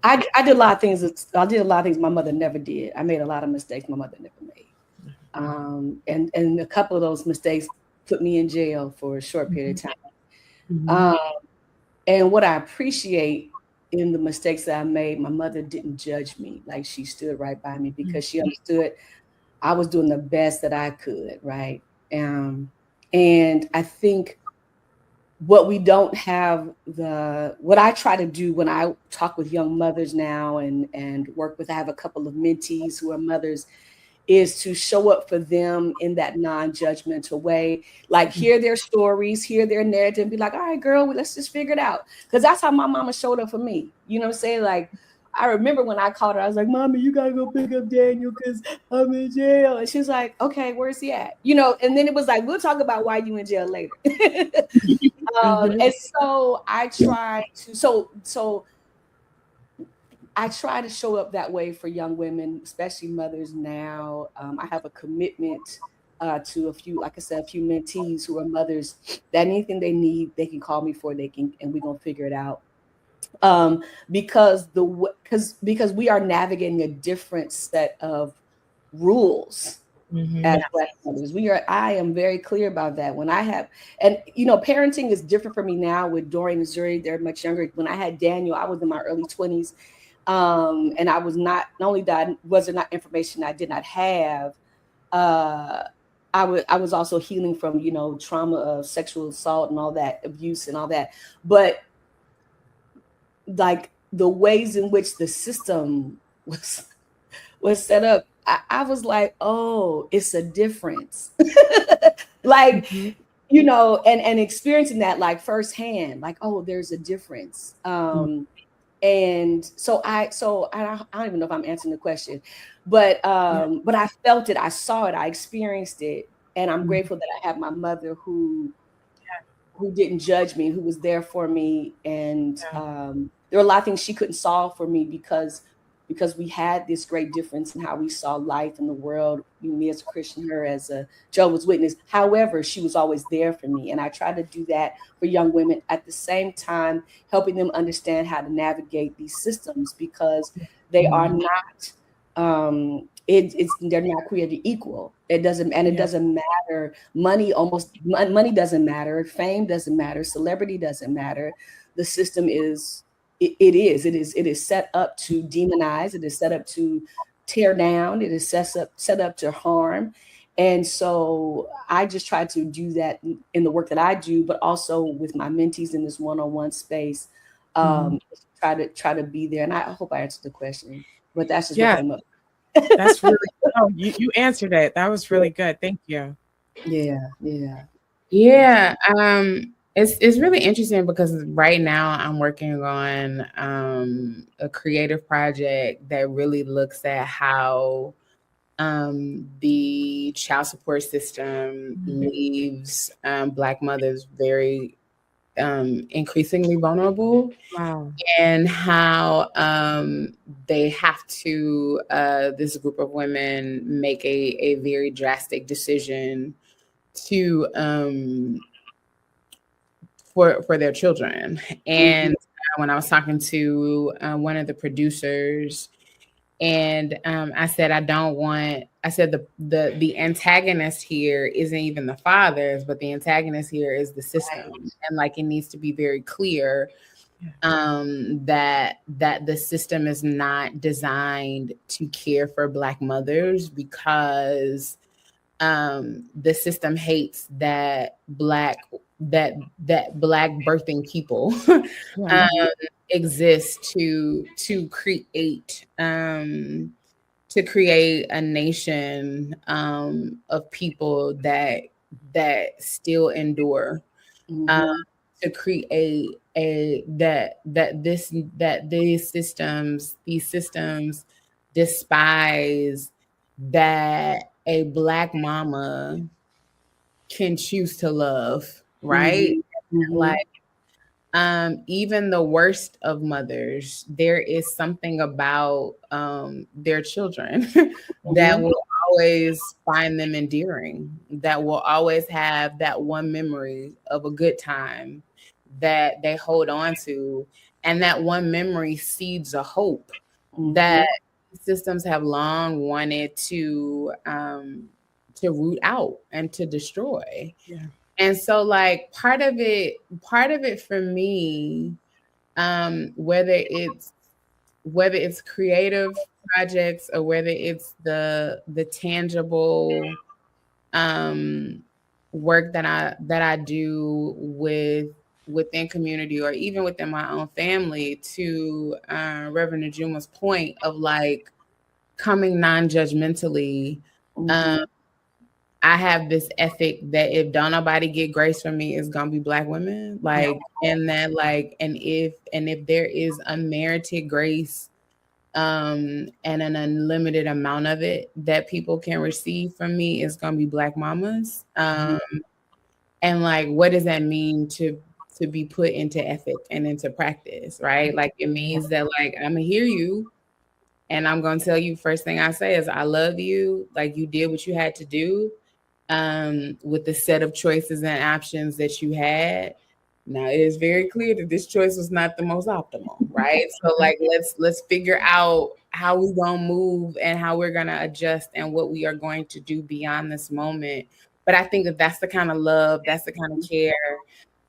I did a lot of things. I did a lot of things my mother never did. I made a lot of mistakes my mother never made. And a couple of those mistakes put me in jail for a short period of time. And what I appreciate in the mistakes that I made, my mother didn't judge me. Like, she stood right by me because she understood I was doing the best that I could, right? And I think what we don't have, what I try to do when I talk with young mothers now and work with, I have a couple of mentees who are mothers, is to show up for them in that non-judgmental way, like hear their stories, hear their narrative, and be like, all right, girl, let's just figure it out. Because that's how my mama showed up for me. You know what I'm saying? Like, I remember when I called her, I was like, Mommy, you gotta go pick up Daniel because I'm in jail. And she's like, okay, where's he at? You know, and then it was like, we'll talk about why you in jail later. And so I try to, so I try to show up that way for young women, especially mothers now. I have a commitment to a few, like I said, a few mentees who are mothers, that anything they need, they can call me for, and we're going to figure it out. Because we are navigating a different set of rules as Black mothers. I am very clear about that. When I have, and parenting is different for me now with Dorian and Zuri. They're much younger. When I had Daniel, I was in my early 20s. And I was not only that was there not information I did not have, I was also healing from trauma of sexual assault and all that, abuse and all that. But like the ways in which the system was set up, I was like, oh, it's a difference. Like, and experiencing that like firsthand, like, oh, there's a difference. And so I don't even know if I'm answering the question, but I felt it, I saw it, I experienced it, and I'm grateful that I have my mother who didn't judge me, who was there for me, and there were a lot of things she couldn't solve for me because we had this great difference in how we saw life in the world. Me as a Christian, her as a Jehovah's Witness. However, she was always there for me. And I try to do that for young women, at the same time helping them understand how to navigate these systems, because they are not, they're not created equal. It doesn't matter. Money doesn't matter. Fame doesn't matter. Celebrity doesn't matter. The system is, it is set up to demonize. It is set up to tear down. It is set up to harm. And so I just try to do that in the work that I do, but also with my mentees in this one-on-one space, try to be there. And I hope I answered the question, but that's just what came up. That's really, you answered it. That was really good. Thank you. Yeah. It's really interesting because right now I'm working on a creative project that really looks at how the child support system leaves Black mothers very increasingly vulnerable. Wow. And how they have to, this group of women, make a very drastic decision to for their children. And when I was talking to one of the producers, and I said, the antagonist here isn't even the fathers, but the antagonist here is the system. And like, it needs to be very clear that the system is not designed to care for Black mothers, because the system hates that black birthing people exist to create a nation of people that still endure, to create these systems despise that a Black mama can choose to love, right? Like, even the worst of mothers, there is something about their children that will always find them endearing, that will always have that one memory of a good time that they hold on to. And that one memory seeds a hope that systems have long wanted to root out and to destroy. Yeah. And so, like, part of it for me, whether it's creative projects or whether it's the tangible work that I do within community or even within my own family, to Reverend Ajuma's point of like coming non-judgmentally. I have this ethic that if don't nobody get grace from me, it's gonna be Black women. Like, and that, like, and if there is unmerited grace, and an unlimited amount of it that people can receive from me, it's gonna be Black mamas. And like, what does that mean to be put into ethic and into practice, right? Like, it means that, like, I'm gonna hear you, and I'm gonna tell you, first thing I say is I love you. Like, you did what you had to do. With the set of choices and options that you had. Now, it is very clear that this choice was not the most optimal, right? So, like, let's figure out how we're gonna move and how we're gonna adjust and what we are going to do beyond this moment. But I think that that's the kind of love, that's the kind of care.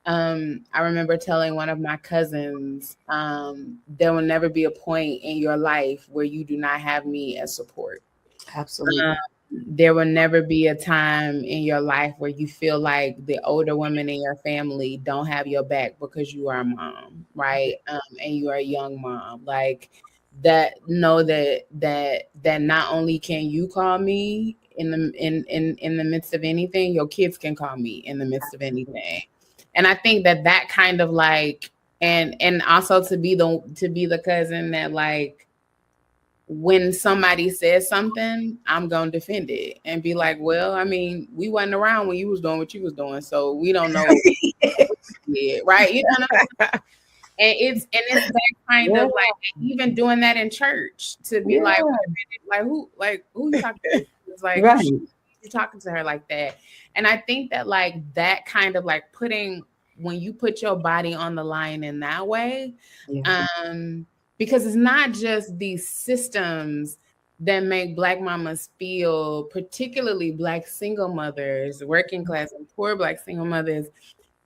I remember telling one of my cousins, there will never be a point in your life where you do not have me as support. Absolutely. There will never be a time in your life where you feel like the older women in your family don't have your back because you are a mom, right? And you are a young mom. Like, that, know that not only can you call me in the midst of anything, your kids can call me in the midst of anything. And I think that kind of like, and also to be the cousin that, like, when somebody says something, I'm going to defend it and be like, well, I mean, we wasn't around when you was doing what you was doing, so we don't know what you did, right? You know what I mean? And it's that kind of like, even doing that in church, to be like, wait a minute, who you talking to? It's like, you're talking to her like that. And I think that, like, that kind of like when you put your body on the line in that way, because it's not just these systems that make Black mamas feel, particularly Black single mothers, working class and poor Black single mothers.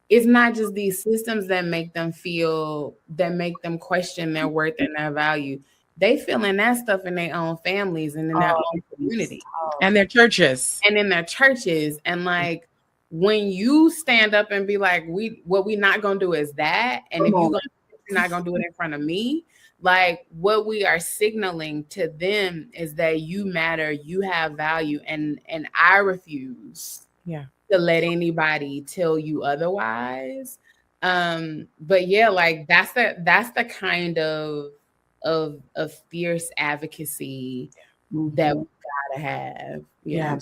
It's not just these systems that make them feel, that make them question their worth and their value. They feel in that stuff in their own families and in their own community. And their churches. And in their churches. And like, when you stand up and be like, what we not gonna do is that, and if you're not gonna do it in front of me, like, what we are signaling to them is that you matter, you have value, and I refuse to let anybody tell you otherwise. But yeah, like, that's the kind of fierce advocacy that we gotta have. Yeah.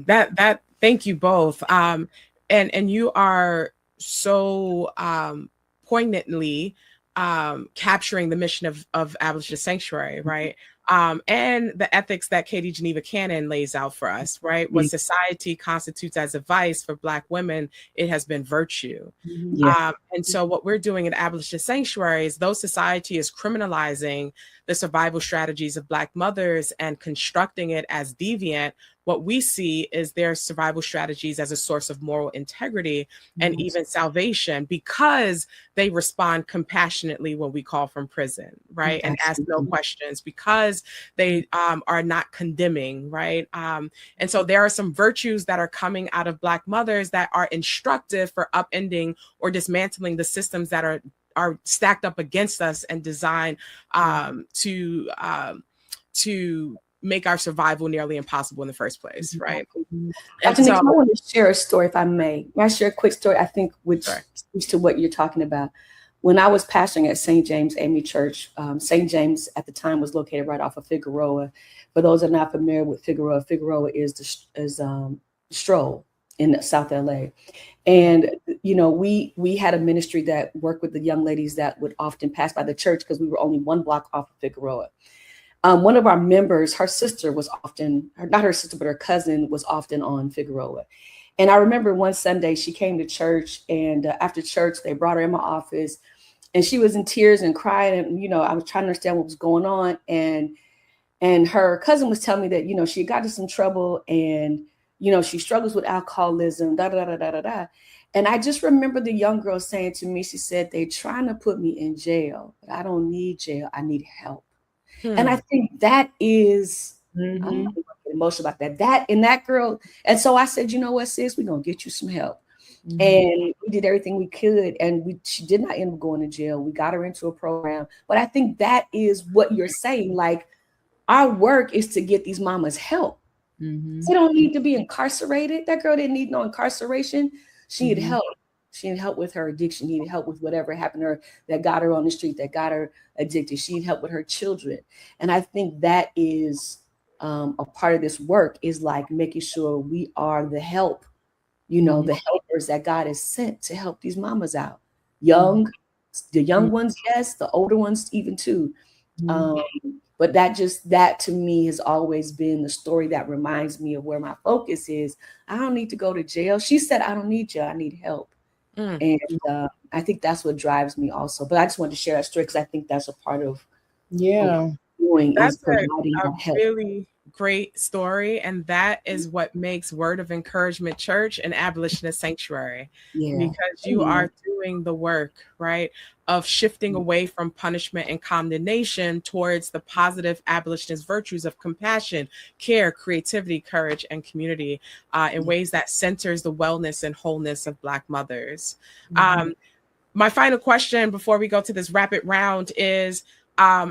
That thank you both. And you are so poignantly capturing the mission of Abolitionist Sanctuary, right? And the ethics that Katie Geneva Cannon lays out for us, right? What society constitutes as a vice, for Black women, it has been virtue. And so what we're doing at Abolitionist Sanctuary is, though society is criminalizing the survival strategies of Black mothers and constructing it as deviant, what we see is their survival strategies as a source of moral integrity and even salvation, because they respond compassionately when we call from prison, right? And ask no questions, because they are not condemning, right? And so there are some virtues that are coming out of Black mothers that are instructive for upending or dismantling the systems that are stacked up against us and designed to make our survival nearly impossible in the first place, right? Dr. Nick, I want to share a story, if I may. May I share a quick story, I think, which speaks to what you're talking about? When I was pastoring at St. James AME Church, St. James at the time was located right off of Figueroa. For those that are not familiar with Figueroa, Figueroa is Stroll in South LA. And, you know, we had a ministry that worked with the young ladies that would often pass by the church because we were only one block off of Figueroa. One of our members, her sister was often, not her sister, but her cousin was often on Figueroa. And I remember one Sunday she came to church, and after church, they brought her in my office, and she was in tears and crying. And, you know, I was trying to understand what was going on. And her cousin was telling me that, you know, she got into some trouble and, you know, she struggles with alcoholism, da, da, da, da, da, da. And I just remember the young girl saying to me, she said, they're trying to put me in jail, but I don't need jail. I need help. And I think that is, I'm emotional about that. That girl. And so I said, you know what, sis, we're going to get you some help. And we did everything we could. And she did not end up going to jail. We got her into a program. But I think that is what you're saying. Like, our work is to get these mamas help. They don't need to be incarcerated. That girl didn't need no incarceration. She needed help. She needed help with her addiction. She needed help with whatever happened to her that got her on the street, that got her addicted. She needed help with her children. And I think that is a part of this work, is like making sure we are the help, you know, the helpers that God has sent to help these mamas out. The young ones, yes, the older ones even too. But that to me has always been the story that reminds me of where my focus is. I don't need to go to jail. She said, I don't need jail. I need help. And I think that's what drives me also. But I just wanted to share that story because I think that's a part of doing, that's is providing help. Really great story, and that is what makes Word of Encouragement Church an abolitionist sanctuary, because you are doing the work, right, of shifting away from punishment and condemnation towards the positive abolitionist virtues of compassion, care, creativity, courage, and community in ways that centers the wellness and wholeness of Black mothers. My final question before we go to this rapid round is,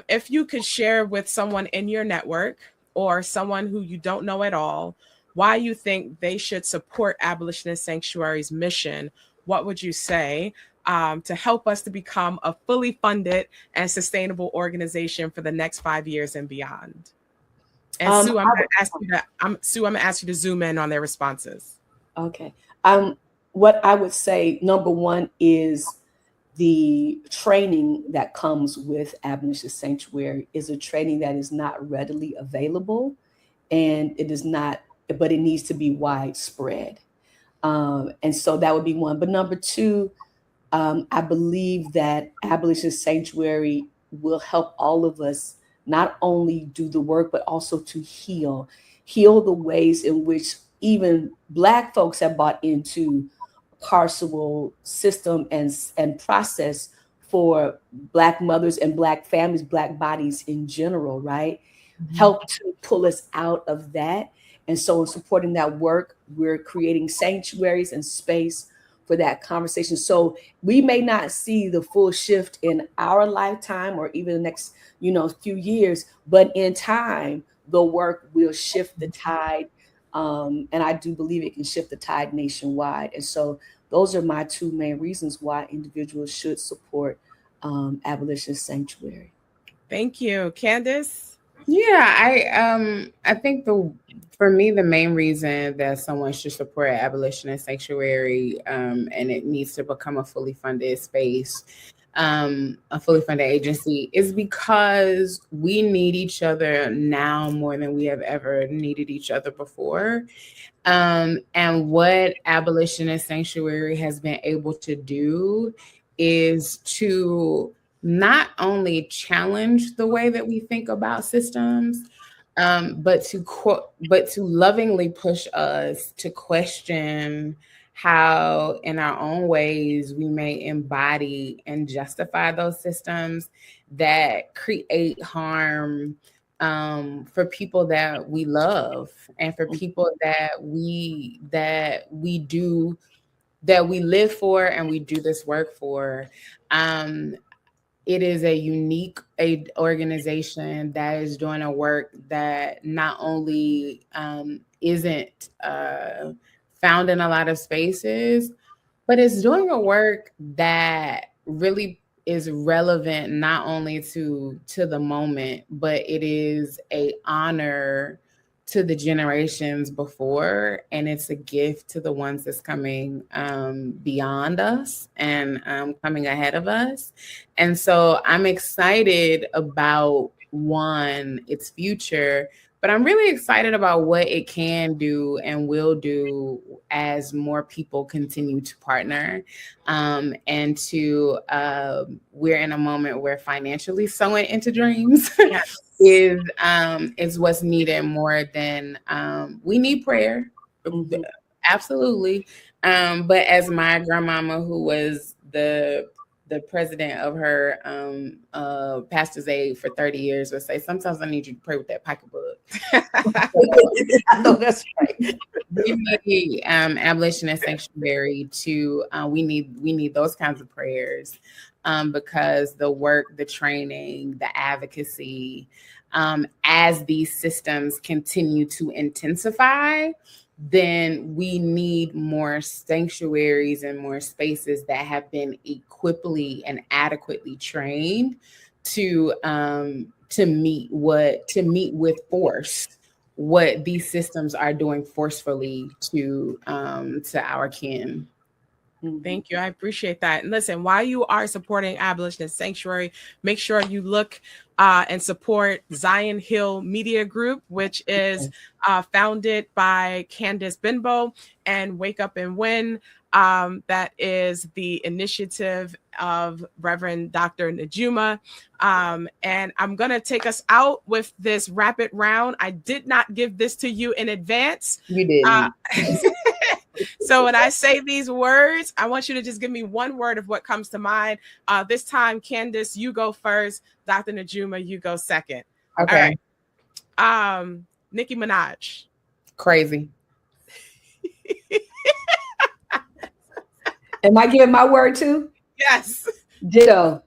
if you could share with someone in your network or someone who you don't know at all why you think they should support Abolitionist Sanctuary's mission, what would you say to help us to become a fully funded and sustainable organization for the next 5 years and beyond? And Sue, I'm going to ask you to zoom in on their responses. Okay. What I would say, number one, is the training that comes with Abolitionist Sanctuary is a training that is not readily available, and it is not, but it needs to be widespread. And so that would be one. But number two, I believe that Abolitionist Sanctuary will help all of us not only do the work, but also to heal the ways in which even Black folks have bought into carceral system and process for Black mothers and Black families, Black bodies in general, right? Help to pull us out of that. And so in supporting that work, we're creating sanctuaries and space for that conversation. So we may not see the full shift in our lifetime or even the next, few years, but in time, the work will shift the tide. And I do believe it can shift the tide nationwide. And so those are my two main reasons why individuals should support Abolitionist Sanctuary. Thank you. Candace? Yeah, I think for me, the main reason that someone should support Abolitionist Sanctuary, and it needs to become a fully funded space, a fully funded agency, is because we need each other now more than we have ever needed each other before. And what Abolitionist Sanctuary has been able to do is to not only challenge the way that we think about systems, but to lovingly push us to question how in our own ways we may embody and justify those systems that create harm for people that we love and for people that we live for and we do this work for. It is a unique organization that is doing a work that not only isn't found in a lot of spaces, but it's doing a work that really is relevant not only to the moment, but it is a honor to the generations before, and it's a gift to the ones that's coming beyond us and coming ahead of us. And so I'm excited about its future, but I'm really excited about what it can do and will do as more people continue to partner. And to we're in a moment where financially sowing into dreams is what's needed more than we need prayer. Mm-hmm. Absolutely. But as my grandmama, who was the president of her pastor's aid for 30 years, would say, sometimes I need you to pray with that pocketbook. I know that's right. We need Abolitionist Sanctuary to we need those kinds of prayers because the work, the training, the advocacy, as these systems continue to intensify, then we need more sanctuaries and more spaces that have been equiply and adequately trained to meet with force what these systems are doing forcefully to our kin. Thank you. I appreciate that. And listen, while you are supporting Abolitionist Sanctuary, make sure you look and support Zion Hill Media Group, which is founded by Candace Benbow, and Wake Up and Win. That is the initiative of Reverend Dr. Najuma. And I'm going to take us out with this rapid round. I did not give this to you in advance. You didn't. So when I say these words, I want you to just give me one word of what comes to mind. This time, Candace, you go first. Dr. Najuma, you go second. Okay. All right. Nicki Minaj. Crazy. Am I giving my word too? Yes. Ditto.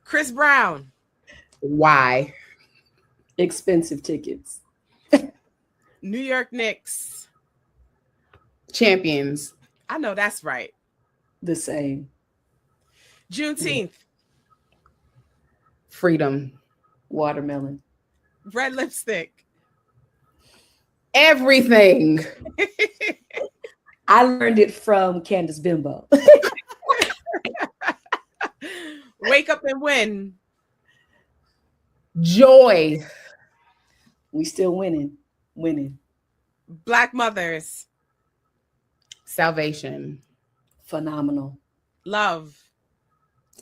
Chris Brown. Why? Expensive tickets. New York Knicks. Champions. I know that's right. The same. Juneteenth. Freedom. Watermelon. Red lipstick. Everything. I learned it from Candace Bimbo. Wake Up and Win. Joy. We still winning. Black mothers. Salvation. Phenomenal. Love.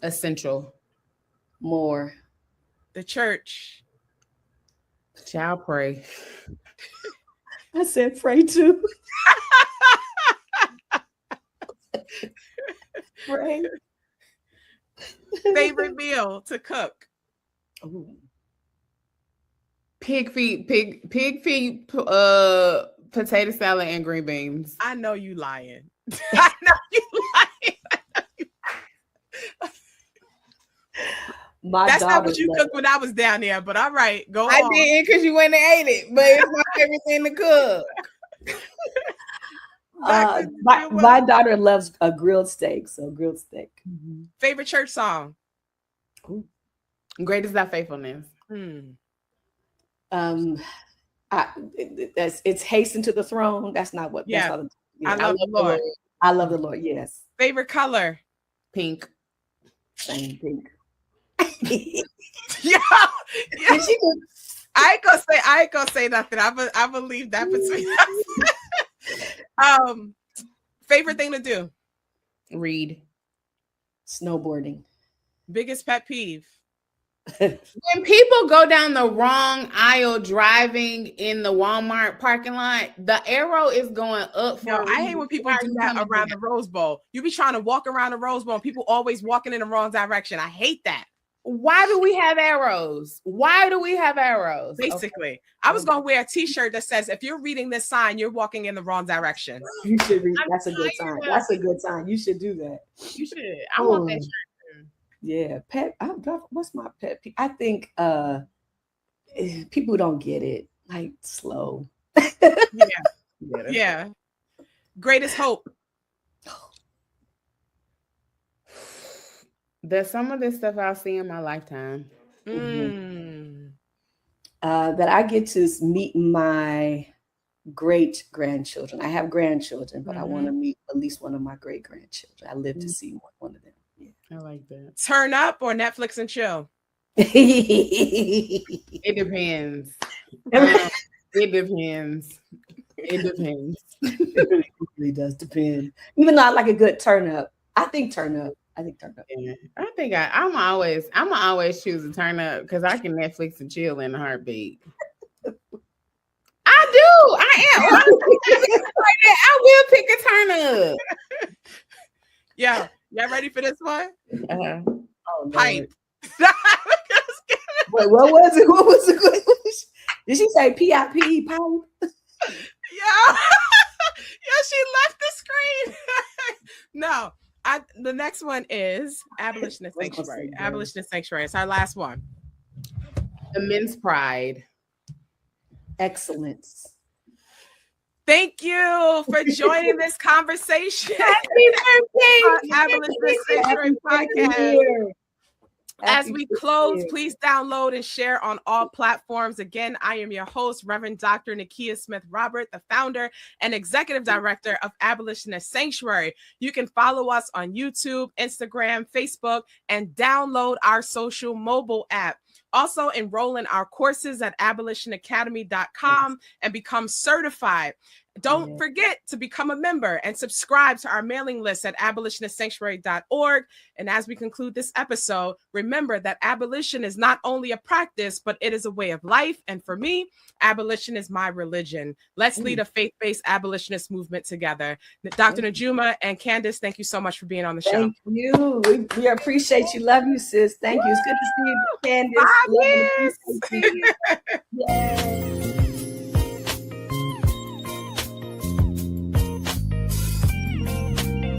Essential. More. The church. Child pray. I said pray too. Pray. Favorite meal to cook. Ooh. Pig feet, potato salad and green beans. I know you lying. I know you lying. That's not what you cooked when I was down there, but all right, go on. I didn't because you went and ate it, but it's my favorite thing to cook. My daughter loves a grilled steak, so grilled steak. Mm-hmm. Favorite church song? Ooh. Great is Thy Faithfulness. It's hasten to the throne. That's not what. Yeah, that's I love the Lord. I love the Lord. Yes. Favorite color? Pink. Same pink. Yeah. I ain't gonna say nothing. I believe that between us. Favorite thing to do? Read. Snowboarding. Biggest pet peeve? When people go down the wrong aisle driving in the Walmart parking lot, the arrow is going up for I hate when people do that around the Rose Bowl. You be trying to walk around the Rose Bowl and people always walking in the wrong direction. I hate that. Why do we have arrows? Why do we have arrows? Basically, okay. I was going to wear a t-shirt that says, if you're reading this sign, you're walking in the wrong direction. You should read. That's a good sign. That's a good sign. You should do that. You should. I want that shirt too. Yeah. What's my pet peeve? I think people don't get it. Like slow. Yeah. Greatest hope. There's some of this stuff I'll see in my lifetime. That I get to meet my great grandchildren. I have grandchildren, but I want to meet at least one of my great grandchildren. I live to see one of them. Yeah. I like that. Turn up or Netflix and chill? It depends. It depends. It depends. It really does depend. Even though I like a good turn up. I think turn up. Yeah. I think I'm always choose to turn up because I can Netflix and chill in a heartbeat. I do. I am. I will pick a turn up. Yeah. Y'all ready for this one? Oh, pipe. Wait, what was it? What was it? Did she say PIPE pipe? Yeah. She left the screen. No. The next one is Abolitionist Sanctuary. Abolitionist Sanctuary. It's our last one. The Men's Pride. Excellence. Thank you for joining this conversation. Happy birthday! Abolitionist Sanctuary podcast. As we close, please download and share on all platforms. Again, I am your host, Reverend Dr. Nakia Smith-Robert, the founder and executive director of Abolitionist Sanctuary. You can follow us on YouTube, Instagram, Facebook, and download our social mobile app. Also, enroll in our courses at abolitionacademy.com and become certified. Don't forget to become a member and subscribe to our mailing list at abolitionistsanctuary.org. And as we conclude this episode, remember that abolition is not only a practice, but it is a way of life. And for me, abolition is my religion. Let's lead a faith-based abolitionist movement together. Dr. Najuma and Candace, thank you so much for being on the show. Thank you. We appreciate you. Love you, sis. Thank you. It's good to see you, Candace. 5 years. Yay.